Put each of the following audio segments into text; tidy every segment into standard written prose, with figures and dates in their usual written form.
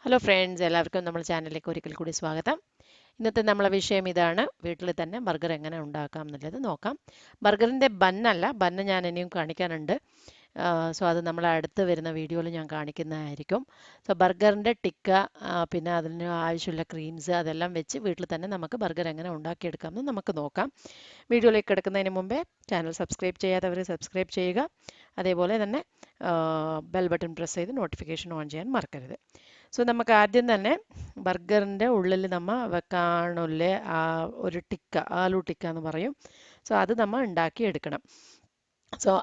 Hello friends, എല്ലാവർക്കും നമ്മുടെ ചാനലിലേക്ക് ഒരിക്കൽ കൂടി സ്വാഗതം. ഇന്നത്തെ നമ്മളെ വിഷയം ഇതാണ്: വീട്ടിൽ തന്നെ ബർഗർ എങ്ങനെ ഉണ്ടാക്കാം എന്നുള്ളത് നോക്കാം. ബർഗറിൻ്റെ ബന്നല്ല, ബന്ന് ഞാൻ ഇനിയും കാണിക്കാനുണ്ട്. അത് നമ്മൾ അടുത്ത് വരുന്ന വീഡിയോയിൽ ഞാൻ കാണിക്കുന്നതായിരിക്കും. ബർഗറിൻ്റെ ടിക്ക, പിന്നെ അതിന് ആവശ്യമുള്ള ക്രീംസ് അതെല്ലാം വെച്ച് വീട്ടിൽ തന്നെ നമുക്ക് ബർഗർ എങ്ങനെ ഉണ്ടാക്കിയെടുക്കാമെന്ന് നമുക്ക് നോക്കാം. വീഡിയോയിലേക്ക് കിടക്കുന്നതിന് മുമ്പേ ചാനൽ സബ്സ്ക്രൈബ് ചെയ്യാത്തവർ സബ്സ്ക്രൈബ് ചെയ്യുക. അതേപോലെ തന്നെ ബെൽ ബട്ടൺ പ്രസ് ചെയ്ത് നോട്ടിഫിക്കേഷൻ ഓൺ ചെയ്യാൻ മറക്കരുത്. നമുക്ക് ആദ്യം തന്നെ ബർഗറിൻ്റെ ഉള്ളിൽ നമ്മൾ വെക്കാനുള്ള ഒരു ടിക്ക, ആലു ടിക്ക എന്ന് പറയും. അത് നമ്മൾ ഉണ്ടാക്കി എടുക്കണം.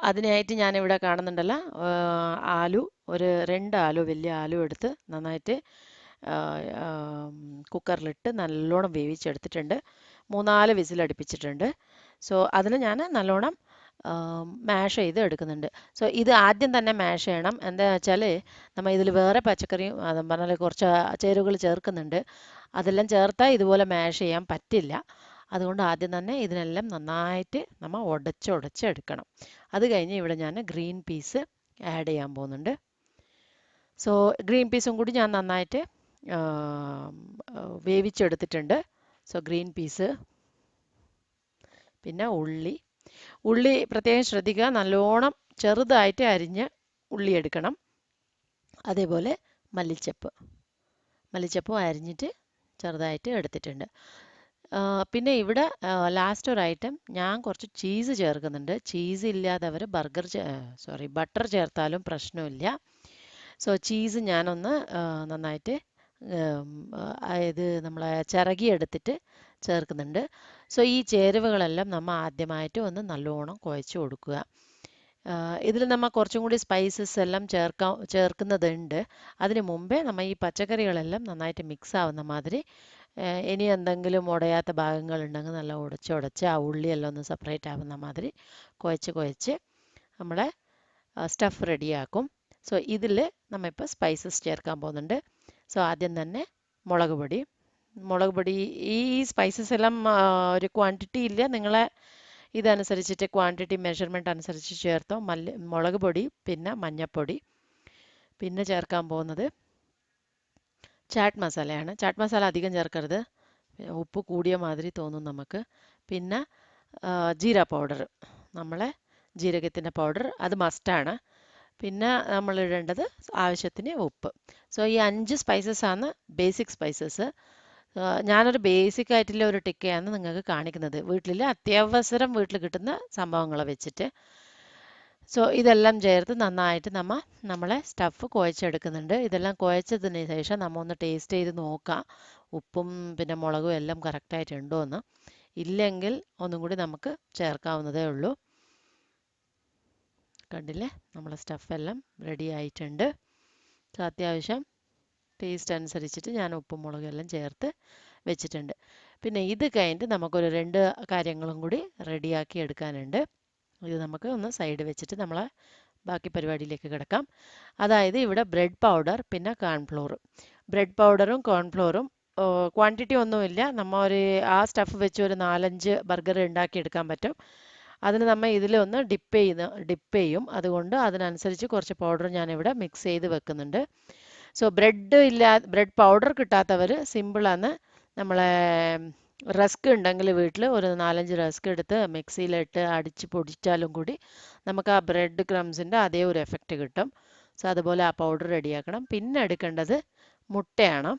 അതിനായിട്ട് ഞാനിവിടെ കാണുന്നുണ്ടല്ലോ, ആലു ഒരു 2 ആലു, വലിയ ആലു എടുത്ത് നന്നായിട്ട് കുക്കറിലിട്ട് നല്ലോണം വേവിച്ചെടുത്തിട്ടുണ്ട്. 3-4 വിസിലടുപ്പിച്ചിട്ടുണ്ട്. അതിൽ ഞാൻ നല്ലോണം മാഷ് ചെയ്ത് എടുക്കുന്നുണ്ട്. ഇത് ആദ്യം തന്നെ മാഷ് ചെയ്യണം. എന്താണെന്ന് വെച്ചാൽ നമ്മൾ ഇതിൽ വേറെ പച്ചക്കറിയും പറഞ്ഞാൽ കുറച്ച് ചേരുവകൾ ചേർക്കുന്നുണ്ട്. അതെല്ലാം ചേർത്താൽ ഇതുപോലെ മാഷ് ചെയ്യാൻ പറ്റില്ല. അതുകൊണ്ട് ആദ്യം തന്നെ ഇതിനെല്ലാം നന്നായിട്ട് നമ്മൾ ഉടച്ചെടുക്കണം. അത് കഴിഞ്ഞ് ഇവിടെ ഞാൻ ഗ്രീൻ പീസ് ആഡ് ചെയ്യാൻ പോകുന്നുണ്ട്. ഗ്രീൻ പീസും കൂടി ഞാൻ നന്നായിട്ട് വേവിച്ചെടുത്തിട്ടുണ്ട്. ഗ്രീൻ പീസ്, പിന്നെ ഉള്ളി പ്രത്യേകം ശ്രദ്ധിക്കുക, നല്ലോണം ചെറുതായിട്ട് അരിഞ്ഞ് ഉള്ളി എടുക്കണം. അതേപോലെ മല്ലിച്ചപ്പും അരിഞ്ഞിട്ട് ചെറുതായിട്ട് എടുത്തിട്ടുണ്ട്. പിന്നെ ഇവിടെ ലാസ്റ്റ് ഒരു ഐറ്റം, ഞാൻ കുറച്ച് ചീസ് ചേർക്കുന്നുണ്ട്. ചീസ് ഇല്ലാത്തവർ ബട്ടർ ചേർത്താലും പ്രശ്നമില്ല. ചീസ് ഞാനൊന്ന് നന്നായിട്ട് ഇത് നമ്മളെ ചിരകിയെടുത്തിട്ട് ചേർക്കുന്നുണ്ട്. ഈ ചേരുവകളെല്ലാം നമ്മൾ ആദ്യമായിട്ട് ഒന്ന് നല്ലോണം കുഴച്ച് കൊടുക്കുക. ഇതിൽ നമ്മൾ കുറച്ചും കൂടി സ്പൈസസ് എല്ലാം ചേർക്കുന്നതുണ്ട്. അതിന് മുമ്പേ നമ്മൾ ഈ പച്ചക്കറികളെല്ലാം നന്നായിട്ട് മിക്സ് ആവുന്ന മാതിരി, ഇനി എന്തെങ്കിലും ഉടയാത്ത ഭാഗങ്ങളുണ്ടെങ്കിൽ നല്ല ഉടച്ച് ആ ഉള്ളിയെല്ലാം ഒന്ന് സെപ്പറേറ്റ് ആവുന്ന മാതിരി കുഴച്ച് നമ്മളെ സ്റ്റഫ് റെഡിയാക്കും. ഇതിൽ നമ്മളിപ്പോൾ സ്പൈസസ് ചേർക്കാൻ പോകുന്നുണ്ട്. ആദ്യം തന്നെ മുളക് പൊടി, ഈ സ്പൈസസ് എല്ലാം ഒരു ക്വാണ്ടിറ്റി ഇല്ല, നിങ്ങളെ ഇതനുസരിച്ചിട്ട് ക്വാണ്ടിറ്റി മെഷർമെൻറ്റ് അനുസരിച്ച് ചേർത്തോ. മുളക് പൊടി, പിന്നെ മഞ്ഞൾപ്പൊടി, പിന്നെ ചേർക്കാൻ പോകുന്നത് ചാറ്റ് മസാലയാണ്. ചാറ്റ് മസാല അധികം ചേർക്കരുത്, ഉപ്പ് കൂടിയ മാതിരി തോന്നും നമുക്ക്. പിന്നെ ജീര പൗഡർ, നമ്മളെ ജീരകത്തിൻ്റെ പൗഡർ, അത് മസ്റ്റാണ്. പിന്നെ നമ്മൾ ഇടേണ്ടത് ആവശ്യത്തിന് ഉപ്പ്. ഈ 5 സ്പൈസസ് ആണ് ബേസിക് സ്പൈസസ്. ഞാനൊരു ബേസിക് ആയിട്ടുള്ള ഒരു ടിക്കയാണ് നിങ്ങൾക്ക് കാണിക്കുന്നത്, വീട്ടിൽ കിട്ടുന്ന സംഭവങ്ങൾ വെച്ചിട്ട്. ഇതെല്ലാം ചേർത്ത് നന്നായിട്ട് നമ്മളെ സ്റ്റഫ് കുഴച്ചെടുക്കുന്നുണ്ട്. ഇതെല്ലാം കുഴച്ചതിന് ശേഷം നമ്മൾ ഒന്ന് ടേസ്റ്റ് ചെയ്ത് നോക്കാം, ഉപ്പും പിന്നെ മുളകും എല്ലാം കറക്റ്റായിട്ടുണ്ടോ എന്ന്. ഇല്ലെങ്കിൽ ഒന്നും കൂടി നമുക്ക് ചേർക്കാവുന്നതേ ഉള്ളൂ. കണ്ടില്ലേ, നമ്മളെ സ്റ്റഫെല്ലാം റെഡി ആയിട്ടുണ്ട്. അത്യാവശ്യം ടേസ്റ്റ് അനുസരിച്ചിട്ട് ഞാൻ ഉപ്പും മുളകും എല്ലാം ചേർത്ത് വെച്ചിട്ടുണ്ട്. പിന്നെ ഇത് കഴിഞ്ഞിട്ട് നമുക്കൊരു 2 കാര്യങ്ങളും കൂടി റെഡിയാക്കി എടുക്കാനുണ്ട്. ഇത് നമുക്ക് ഒന്ന് സൈഡ് വെച്ചിട്ട് നമ്മളെ ബാക്കി പരിപാടിയിലേക്ക് കിടക്കാം. അതായത് ഇവിടെ ബ്രെഡ് പൗഡർ, പിന്നെ കോൺഫ്ലോർ. ബ്രെഡ് പൗഡറും കോൺഫ്ലോറും ക്വാണ്ടിറ്റി ഒന്നുമില്ല, ആ സ്റ്റഫ് വെച്ച് ഒരു 4-5 ബർഗർ ഉണ്ടാക്കിയെടുക്കാൻ പറ്റും. അതിന് നമ്മൾ ഇതിലൊന്ന് ഡിപ്പ് ചെയ്യും. അതുകൊണ്ട് അതിനനുസരിച്ച് കുറച്ച് പൗഡർ ഞാനിവിടെ മിക്സ് ചെയ്ത് വെക്കുന്നുണ്ട്. ബ്രെഡ് പൗഡർ കിട്ടാത്തവർ സിമ്പിളാണ്, നമ്മളെ റസ്ക് ഉണ്ടെങ്കിൽ വീട്ടിൽ ഒരു 4-5 റസ്ക് എടുത്ത് മിക്സിയിലിട്ട് അടിച്ച് പൊടിച്ചാലും കൂടി നമുക്ക് ആ ബ്രെഡ് ക്രംസിൻ്റെ അതേ ഒരു എഫക്റ്റ് കിട്ടും. അതുപോലെ ആ പൗഡർ റെഡിയാക്കണം. പിന്നെ എടുക്കേണ്ടത് മുട്ടയാണ്.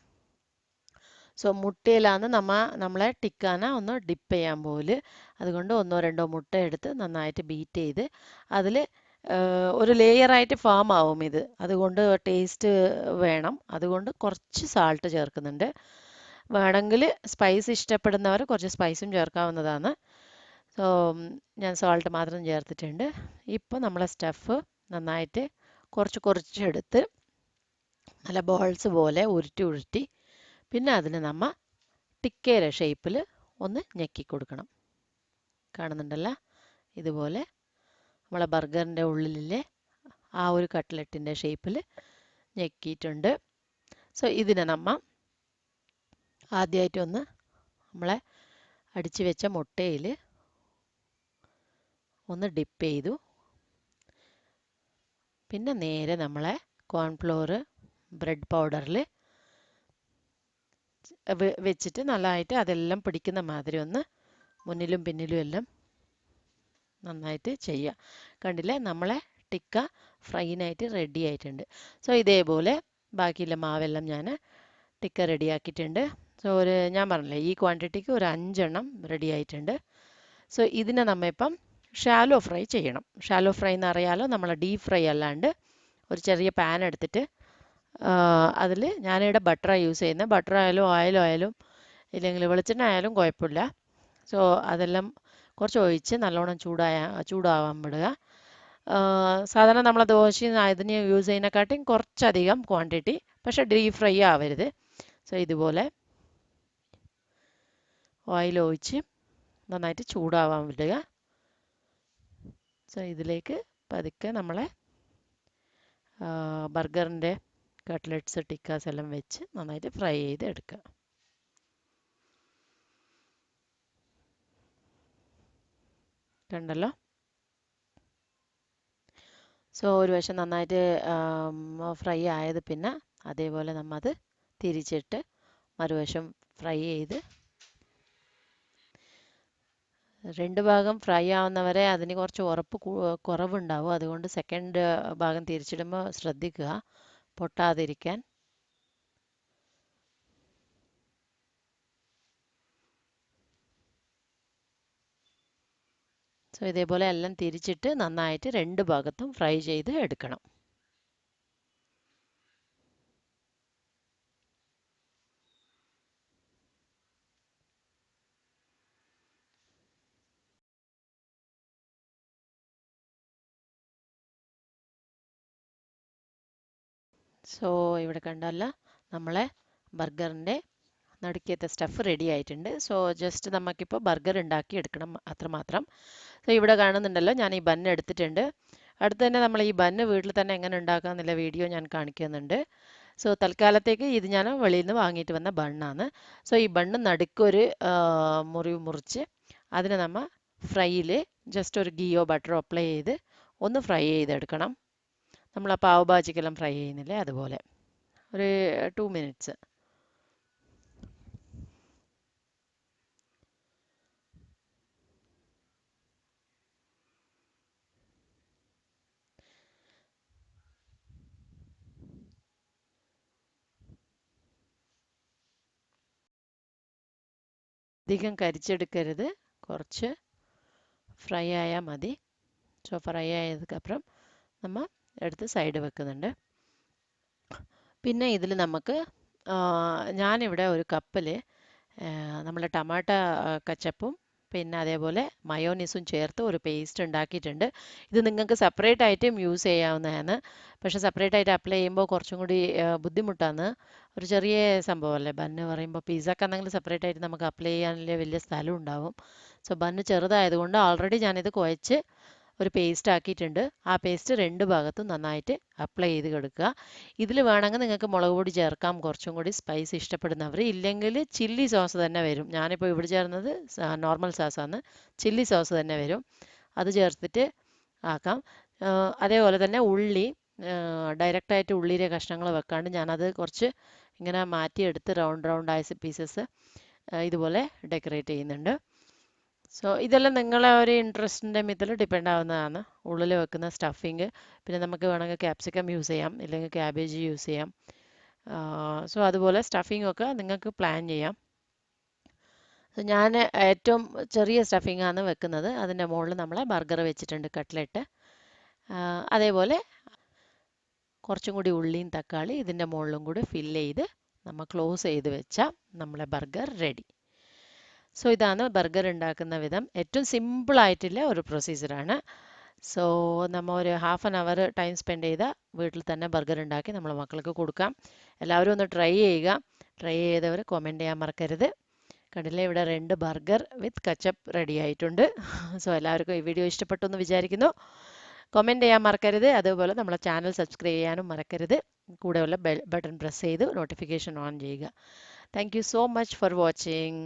മുട്ടയിലാണ് നമ്മളെ ടിക്കാന ഒന്ന് ഡിപ്പ് ചെയ്യാൻ പോല്. അതുകൊണ്ട് 1-2 മുട്ട എടുത്ത് നന്നായിട്ട് ബീറ്റ് ചെയ്ത് അതിൽ ഒരു ലെയറായിട്ട് ഫോം ആവും ഇത്. അതുകൊണ്ട് ടേസ്റ്റ് വേണം, അതുകൊണ്ട് കുറച്ച് സാൾട്ട് ചേർക്കുന്നുണ്ട്. വേണമെങ്കിൽ സ്പൈസ് ഇഷ്ടപ്പെടുന്നവർ കുറച്ച് സ്പൈസും ചേർക്കാവുന്നതാണ്. ഞാൻ സാൾട്ട് മാത്രം ചേർത്തിട്ടുണ്ട്. ഇപ്പോൾ നമ്മളെ സ്റ്റഫ് നന്നായിട്ട് കുറച്ചെടുത്ത് നല്ല ബോൾസ് പോലെ ഉരുട്ടി പിന്നെ അതിന് നമ്മൾ ടിക്കയുടെ ഷേപ്പിൽ ഒന്ന് ഞെക്കി കൊടുക്കണം. കാണുന്നുണ്ടല്ലോ, ഇതുപോലെ നമ്മളെ ബർഗറിൻ്റെ ഉള്ളിലെ ആ ഒരു കട്ട്ലറ്റിൻ്റെ ഷേപ്പിൽ ഞെക്കിയിട്ടുണ്ട്. ഇതിനെ നമ്മൾ ആദ്യമായിട്ടൊന്ന് നമ്മളെ അടിച്ചു വെച്ച മുട്ടയിൽ ഒന്ന് ഡിപ്പ് ചെയ്തു. പിന്നെ നേരെ നമ്മളെ കോൺഫ്ലോർ ബ്രെഡ് പൗഡറിൽ വെച്ചിട്ട് നല്ലതായിട്ട് അതെല്ലാം പിടിക്കുന്ന മാതിരി ഒന്ന് മുന്നിലും പിന്നിലും എല്ലാം നന്നായിട്ട് ചെയ്യുക. കണ്ടില്ലേ, നമ്മളെ ടിക്ക ഫ്രൈനായിട്ട് റെഡി ആയിട്ടുണ്ട്. സോ ഇതേപോലെ ബാക്കിയുള്ള മാവെല്ലാം ഞാൻ ടിക്ക റെഡി ആക്കിയിട്ടുണ്ട്. സോ ഞാൻ പറഞ്ഞില്ലേ ഈ ക്വാണ്ടിറ്റിക്ക് ഒരു 5 എണ്ണം റെഡി ആയിട്ടുണ്ട്. സോ ഇതിനെ നമ്മ ഇപ്പം ഷാലോ ഫ്രൈ ചെയ്യണം. ഷാലോ ഫ്രൈ എന്ന് അറിയാലോ, നമ്മൾ ഡീപ് ഫ്രൈ അല്ലാണ്ട് ഒരു ചെറിയ പാൻ എടുത്തിട്ട് അതിൽ ഞാനിവിടെ ബട്ടറാണ് യൂസ് ചെയ്യുന്നത്. ബട്ടർ ആയാലും ഓയിലായാലും ഇല്ലെങ്കിൽ വെളിച്ചെണ്ണ ആയാലും കുഴപ്പമില്ല. സോ അതെല്ലാം കുറച്ച് ഒഴിച്ച് നല്ലോണം ചൂടാവാൻ വിടുക. സാധാരണ നമ്മൾ ദോശയും ഇതിന് യൂസ് ചെയ്യുന്നതിനെക്കാട്ടിയും കുറച്ചധികം ക്വാണ്ടിറ്റി, പക്ഷേ ഡീപ് ഫ്രൈ ആവരുത്. സോ ഇതുപോലെ ഓയിൽ ഒഴിച്ച് നന്നായിട്ട് ചൂടാവാൻ വിടുക. സോ ഇതിലേക്ക് പതുക്കെ നമ്മളെ ബർഗറിൻ്റെ കട്ട്ലറ്റ്സ് ടിക്കാസ് എല്ലാം വെച്ച് നന്നായിട്ട് ഫ്രൈ ചെയ്ത് എടുക്കുക. കണ്ടല്ലോ. സോ ഒരു വശം നന്നായിട്ട് ഫ്രൈ ആയത് പിന്നെ അതേപോലെ നമ്മൾ അത് തിരിച്ചിട്ട് മറുവശം ഫ്രൈ ചെയ്ത് രണ്ട് ഭാഗം ഫ്രൈ ആവുന്നവരെ അതിന് കുറച്ച് ഉറപ്പ് കുറവുണ്ടാവും. അതുകൊണ്ട് സെക്കൻഡ് ഭാഗം തിരിച്ചിടുമ്പോൾ ശ്രദ്ധിക്കുക പൊട്ടാതിരിക്കാൻ. സോ ഇതേപോലെ എല്ലാം തിരിച്ചിട്ട് നന്നായിട്ട് രണ്ട് ഭാഗത്തും ഫ്രൈ ചെയ്ത് എടുക്കണം. സോ ഇവിടെ കണ്ടല്ല നമ്മളെ ബർഗറിൻ്റെ നടുക്കത്തെ സ്റ്റഫ് റെഡി ആയിട്ടുണ്ട്. സോ ജസ്റ്റ് നമുക്കിപ്പോൾ ബർഗർ ഉണ്ടാക്കി എടുക്കണം അത്രമാത്രം. സോ ഇവിടെ കാണുന്നുണ്ടല്ലോ, ഞാൻ ഈ ബണ്ണ് എടുത്തിട്ടുണ്ട്. അടുത്ത് തന്നെ നമ്മൾ ഈ ബണ്ണ് വീട്ടിൽ തന്നെ എങ്ങനെ ഉണ്ടാക്കുക എന്നുള്ള വീഡിയോ ഞാൻ കാണിക്കുന്നുണ്ട്. സോ തൽക്കാലത്തേക്ക് ഇത് ഞാൻ വെളിയിൽ നിന്ന് വാങ്ങിയിട്ട് വന്ന ബണ്ണാണ്. സോ ഈ ബണ്ണ് നടുക്കൊരു മുറിച്ച് അതിനെ നമ്മൾ ഫ്രൈയിൽ ജസ്റ്റ് ഒരു ഗീയോ ബട്ടറോ അപ്ലൈ ചെയ്ത് ഒന്ന് ഫ്രൈ ചെയ്തെടുക്കണം. നമ്മൾ ആ പാവ് ഭാജിക്കെല്ലാം ഫ്രൈ ചെയ്യുന്നില്ലേ അതുപോലെ ഒരു 2 മിനിറ്റ്സ്. അധികം കരിച്ചെടുക്കരുത്, കുറച്ച് ഫ്രൈ ആയാൽ മതി. സോ ഫ്രൈ ആയതിനപ്പുറം നമ്മൾ എടുത്ത് സൈഡ് വെക്കുന്നുണ്ട്. പിന്നെ ഇതിൽ നമുക്ക് ഞാനിവിടെ ഒരു കപ്പിൽ നമ്മൾ ടൊമാറ്റോ കച്ചപ്പും പിന്നെ അതേപോലെ മയോനീസും ചേർത്ത് ഒരു പേസ്റ്റ് ഉണ്ടാക്കിയിട്ടുണ്ട്. ഇത് നിങ്ങൾക്ക് സെപ്പറേറ്റ് ആയിട്ടും യൂസ് ചെയ്യാവുന്നതാണ്. പക്ഷെ സെപ്പറേറ്റ് ആയിട്ട് അപ്ലൈ ചെയ്യുമ്പോൾ കുറച്ചും കൂടി ബുദ്ധിമുട്ടാണ്. ഒരു ചെറിയ സംഭവമല്ലേ ബന്ന് പറയുമ്പോൾ. പിസ്സക്ക് എന്തെങ്കിലും സെപ്പറേറ്റ് ആയിട്ട് നമുക്ക് അപ്ലൈ ചെയ്യാനുള്ള വലിയ സ്ഥലം ഉണ്ടാവും. സോ ബന്ന് ചെറുതായതുകൊണ്ട് ഓൾറെഡി ഞാനിത് കുഴച്ച് ഒരു പേസ്റ്റ് ആക്കിയിട്ടുണ്ട്. ആ പേസ്റ്റ് രണ്ട് ഭാഗത്തും നന്നായിട്ട് അപ്ലൈ ചെയ്ത് കൊടുക്കുക. ഇതിൽ വേണമെങ്കിൽ നിങ്ങൾക്ക് മുളക് പൊടി ചേർക്കാം, കുറച്ചും കൂടി സ്പൈസ് ഇഷ്ടപ്പെടുന്നവർ. ഇല്ലെങ്കിൽ ചില്ലി സോസ് തന്നെ വരും. ഞാനിപ്പോൾ ഇവിടെ ചേർന്നത് നോർമൽ സോസാണ്, ചില്ലി സോസ് തന്നെ വരും. അത് ചേർത്തിട്ട് ആക്കാം. അതേപോലെ തന്നെ ഉള്ളി ഡയറക്റ്റായിട്ട് ഉള്ളിയിലെ കഷ്ണങ്ങൾ വെക്കാണ്ട് ഞാനത് കുറച്ച് ഇങ്ങനെ മാറ്റിയെടുത്ത് റൗണ്ട് റൗണ്ട് ആയ പീസസ് ഇതുപോലെ ഡെക്കറേറ്റ് ചെയ്യുന്നുണ്ട്. സോ ഇതെല്ലാം നിങ്ങളെ ഒരു ഇൻട്രസ്റ്റിൻ്റെ മിത്തിൽ ഡിപ്പെൻഡ് ആവുന്നതാണ്. ഉള്ളിൽ വെക്കുന്ന സ്റ്റഫിങ് പിന്നെ നമുക്ക് വേണമെങ്കിൽ ക്യാപ്സിക്കം യൂസ് ചെയ്യാം, ഇല്ലെങ്കിൽ ക്യാബേജ് യൂസ് ചെയ്യാം. സോ അതുപോലെ സ്റ്റഫിംഗ് ഒക്കെ നിങ്ങൾക്ക് പ്ലാൻ ചെയ്യാം. ഞാൻ ഏറ്റവും ചെറിയ സ്റ്റഫിംഗ് ആണ് വെക്കുന്നത്. അതിൻ്റെ മുകളിൽ നമ്മളെ ബർഗർ വെച്ചിട്ടുണ്ട്, കട്ട്ലറ്റ്. അതേപോലെ കുറച്ചും കൂടി ഉള്ളിയും തക്കാളി ഇതിൻ്റെ മുകളിലും കൂടി ഫില്ല് ചെയ്ത് നമ്മൾ ക്ലോസ് ചെയ്ത് വെച്ചാൽ നമ്മളെ ബർഗർ റെഡി. സോ ഇതാണ് ബർഗർ ഉണ്ടാക്കുന്ന വിധം. ഏറ്റവും സിമ്പിൾ ആയിട്ടുള്ള ഒരു പ്രൊസീജിയറാണ്. സോ നമ്മൾ ഒരു half an hour time spend ചെയ്താൽ വീട്ടിൽ തന്നെ ബർഗർ ഉണ്ടാക്കി നമ്മളെ മക്കൾക്ക് കൊടുക്കാം. എല്ലാവരും ഒന്ന് ട്രൈ ചെയ്യുക. ട്രൈ ചെയ്തവർ കമൻറ്റ് ചെയ്യാൻ മറക്കരുത്. കണ്ടില്ലേ, ഇവിടെ 2 ബർഗർ വിത്ത് കച്ചപ്പ് റെഡി ആയിട്ടുണ്ട്. സോ എല്ലാവർക്കും ഈ വീഡിയോ ഇഷ്ടപ്പെട്ടു എന്ന് വിചാരിക്കുന്നു. കമൻറ്റ് ചെയ്യാൻ മറക്കരുത്. അതുപോലെ നമ്മളെ ചാനൽ സബ്സ്ക്രൈബ് ചെയ്യാനും മറക്കരുത്. കൂടെയുള്ള ബെൽ ബട്ടൺ പ്രസ് ചെയ്ത് നോട്ടിഫിക്കേഷൻ ഓൺ ചെയ്യുക. Thank you so much for watching.